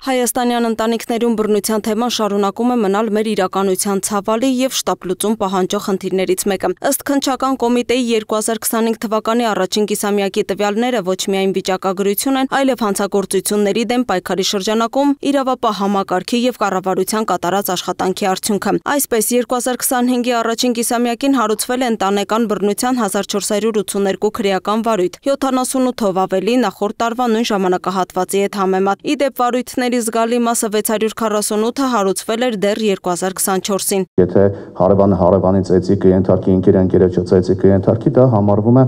Հայաստանյան ընտանիքներում բռնության թեման շարունակում է մնալ մեր իրականության ցավալի եւ շտապլուծում պահանջող խնդիրներից մեկը։ Ըստ Քննչական կոմիտեի 2025 թվականի առաջին կիսամյակի տվյալները ոչ միայն վիճակագրություն են, այլև հանցագործությունների դեմ պայքարի շրջանակում իրավապահ համակարգի եւ կառավարության կատարած աշխատանքի արդյունքը։ Այսպես 2025-ի առաջին կիսամյակին հարուցվել է ընտանեկան բռնության 1482 քրեական վարույթ, 78-ով ավելի նախորդ տարվա նույն ժամանակահատվածի հետ համեմատ։ Իդեպ վարույթների զգալի մասը 648-ը հարուցվել էր դեռ 2024-ին։ Եթե հարևանը հարևանին ծեծի կենթարկի, ընկերը ծեծի կենթարկի, դա համարվում է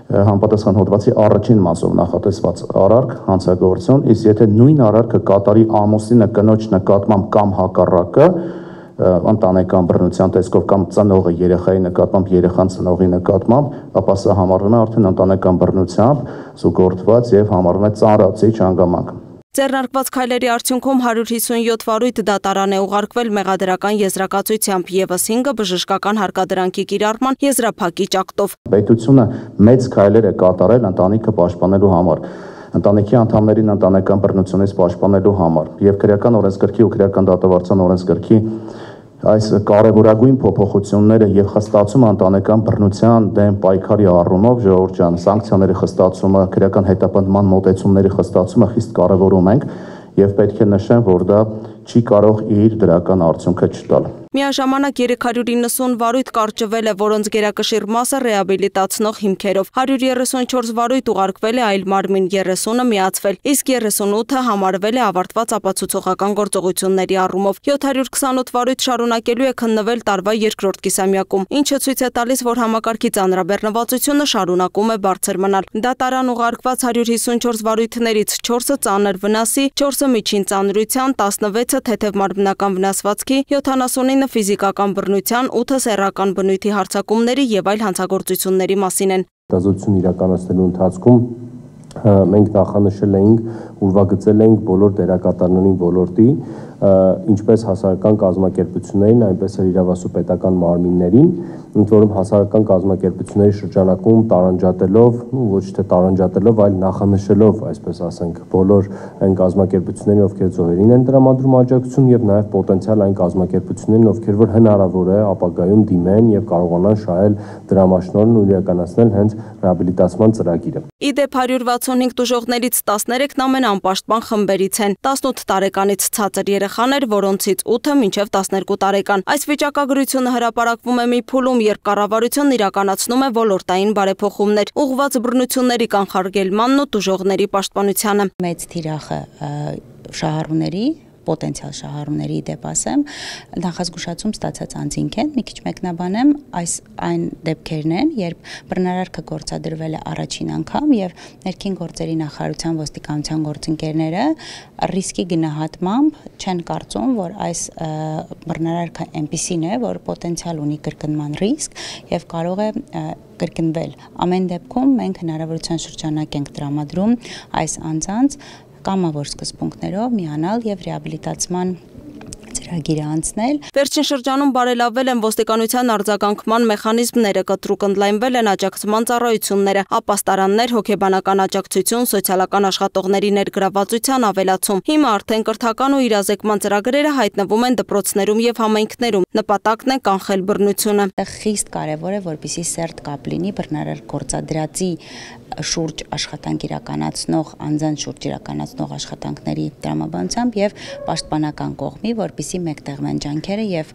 համապատասխան հոդվածի առաջին մասով նախատեսված արարք, հանցագործություն, իսկ եթե նույն արարքը կատարի ամուսինը կնոջ նկատմամբ կամ հակառակը, ընտանեկան բռնության տեսքով կամ ծնողը երեխայի նկատմամբ, երեխան ծնողի նկատմամբ, ապա սա համարվում է արդեն ընտանեկան բռնությամբ զուգորդված եւ համարվում է ծանրացիչ հանգամանք։ Ձեռնարկված քայլերի արդյունքում 157 վարույթ դատարան է ուղարկվել մեղադրական եզրակացությամբ, ևս 5-ը բժշկական հարկադրանքի կիրառման եզրափակիչ ակտով։ Պետությունը մեծ քայլեր է կատարել ընտանիքը պաշտպանելու համար, ընտանիքի անդամներին ընտանեկան բռնությունից պաշտպանելու համար եւ քրեական օրենսգրքի ու քրեական դատավարության օրենսգրքի այս կարևորագույն փոփոխությունները եւ խստացումը ընտանեկան բռնության դեմ պայքարի առումով ժողովուրդ ջան, սանկցիաների խստացումը, քրեական հետապնդման մոտեցումների խստացումը խիստ կարևորում ենք եւ պետք է նշեմ, որ դա չի կարող իր դրական արդյունքը չտալ։ Միաժամանակ 390 վարույթ կարճվել է, որոնց գերակշիռ մասը ռեաբիլիտացնող հիմքերով, 134 վարույթ ուղարկվել է այլ մարմին, 30-ը միացվել, իսկ 38-ը համարվել է ավարտված ապացուցողական գործողությունների առումով, 728 վարույթ շարունակելու է քննվել տարվա երկրորդ կիսամյակում, ինչը ցույց է տալիս, որ համակարգի ծանրաբեռնվածությունը շարունակում է բարձր մնալ։ Դատարան ուղարկված 154 վարույթներից 4-ը ծանր վնասի, 4-ը միջին ծանրության, 16-ը թեթև մարմնական վնասվածքի, 79-ը ֆիզիկական բռնության, 8-ը սեռական բնույթի հարձակումների եւ այլ հանցագործությունների մասին են։ Հետազոտություն իրականացնելու ընթացքում մենք նախանշել էինք, ուրվագծել էինք բոլոր դերակատարների ոլորտի, ինչպես հասարակական կազմակերպություններին, այնպես էլ իրավասու պետական մարմիններին, ընդ որում հասարակական կազմակերպությունների շրջանակում տարանջատելով, ոչ թե տարանջատելով, այլ նախանշելով, այսպես ասենք, բոլոր այն կազմակերպություններին, ովքեր զոհերին են տրամադրում աջակցություն եւ նաեւ պոտենցիալ այն կազմակերպություններին, ովքեր որ հնարավոր է ապագայում դիմեն եւ կարողանան շահել դրամաշնորհն ու իրականացնել հենց ռեաբիլիտացման ծրագիրը։ Իդեպ 165 տուժողներից 13-ն ամեն անպաշտպան խմբերից են, 18 տարեկանից ցածր երեխաներ, որոնցից 8-ը մինչև 12 տարեկան։ Այս վիճակագրությունը հրապարակվում է մի փուլում, երբ կառավարությունն իրականացնում է ոլորտային բարեփոխումներ, ուղղված բռնությունների կանխարգելմանն ու տուժողների պաշտպանությանը։ Մեծ թիրախը շահառուների պոտենցիալ շահառուների դեպ ասեմ, նախազգուշացում ստացած անձինք են, մի քիչ մեկնաբանեմ, այն դեպքերն են, երբ բռնարարքը գործադրվել է առաջին անգամ եւ ներքին գործերի նախարարության ոստիկանության գործընկերները ռիսկի գնահատմամբ չեն կարծում, որ այս բռնարարքը այնպիսին է, որ պոտենցիալ ունի կրկնման ռիսկ եւ կարող է կրկնվել։ Ամեն դեպքում մենք հնարավորության շրջանակ ենք տրամադրում այս անձանց կամավոր սկզբունքներով միանալ եւ ռեաբիլիտացման ծրագիրը անցնել։ Վերջին շրջանում բարելավվել են ոստիկանության արձագանքման մեխանիզմները, կտրուկ ընդլայնվել են աջակցման ծառայությունները, ապաստարաններ, հոգեբանական աջակցություն, սոցիալական աշխատողների ներգրավվածության ավելացում։ Հիմա արդեն կրթական ու իրազեկման ծրագրերը հայտնվում են դպրոցներում եւ համայնքներում։ Նպատակն է կանխել բռնությունը։ Խիստ կարևոր է, որպեսզի սերտ կապ լինի բռնարար գործադրածի շուրջ աշխատանք իրականացնող, անձանց շուրջ իրականացնող աշխատանքների տրամաբանությամբ եւ պաշտպանական կողմի, որպեսզի մեկտեղվեն ջանքերը եւ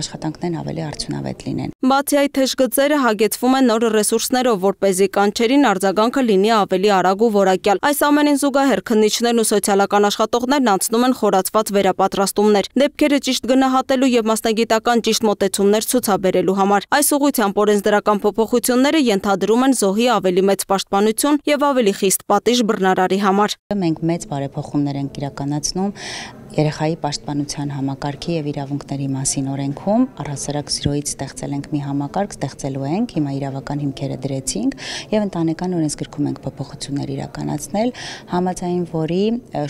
աշխատանքներն ավելի արդյունավետ լինեն։ Բացի այդ, թեժգծերը հագեցվում են նոր ռեսուրսներով, որպեսզի կանչերին արձագանքը լինի ավելի արագ ու որակյալ։ Այս ամենին զուգահեռ քննիչներն ու սոցիալական աշխատողներն անցնում են խորացված վերապատրաստումներ, դեպքերը ճիշտ գնահատելու եւ մասնագիտական ճիշտ մոտեցումներ ցուցաբերելու համար։ Այս ուղղությամբ օրենսդրական փոփոխությունները ենթադրում են զոհի ավելի մեծ պաշտպանություն եւ ավելի խիստ պատիժ բռնարարի համար։ Մենք մեծ բարեփոխումներ ենք իրականացնում Երեխայի պաշտպանության համակարգի եւ իրավունքների մասին օրենքում առհասարակ 0-ից ստեղծել ենք մի համակարգ, ստեղծելու ենք, հիմա իրավական հիմքերը դրեցինք եւ ընտանեկան օրենսգրքում ենք փոփոխություններ իրականացնել, համաձայն որի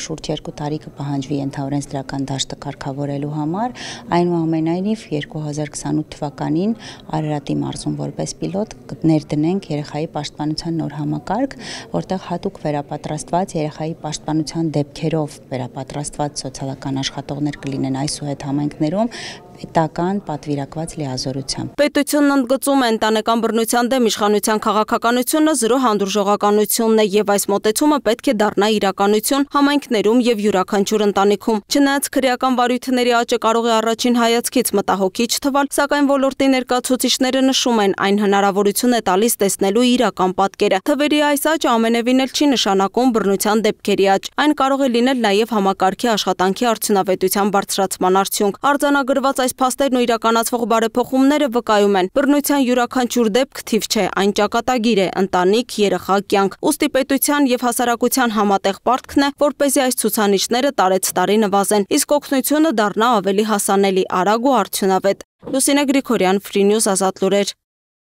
շուրջ 2 տարի կպահանջվի ենթաօրենսդրական դաշտը կարգավորելու համար, այնուամենայնիվ 2028 թվականին Արարատի մարզում որպես պիլոտ ներդնենք երեխայի պաշտպանության նոր համակարգ, որտեղ հատուկ վերապատրաստված երեխայի պաշտպանության դեպքերով վերապատրաստված սոցիալական աշխատողներ կլինեն այսուհետ համայնքներում պետական պատվիրակված լիազորությամբ։ Պետությունն ընդգծում է ընտանեկան բռնության դեմ իշխանության քաղաքականությունը զրո հանդուրժողականությունն է եւ այս մոտեցումը պետք է դառնա իրականություն համայնքներում եւ յուրաքանչյուր ընտանիքում։ Չնայած քրեական վարույթների աճը կարող է առաջին հայացքից մտահոգիչ թվալ, սակայն ոլորտի ներկայացուցիչները նշում են, այն հնարավորություն է տալիս տեսնելու իրական պատկերը։ Թվերի այս աճը ամենևին էլ չի նշանակում բռնության դեպքերի աճ։ Այն կարող է լինել նաեւ համակարգի աշխատանքի արդյունավետության բարձրացման արդյունք։ Արձանագրված այս փաստերն ու իրականացվող բարեփոխումները վկայում են, բռնության յուրաքանչյուր դեպք թիվ չէ, այն ճակատագիր է, ընտանիք, երեխա, կյանք։ Ուստի պետության եւ հասարակության համատեղ պարտքն է, որպեսզի այս ցուցանիշները տարեց տարի նվազեն, իսկ օգնությունը դառնա ավելի հասանելի, արագ ու արդյունավետ։ Լուսինե Գրիգորյան, Free News, Ազատ լուրեր։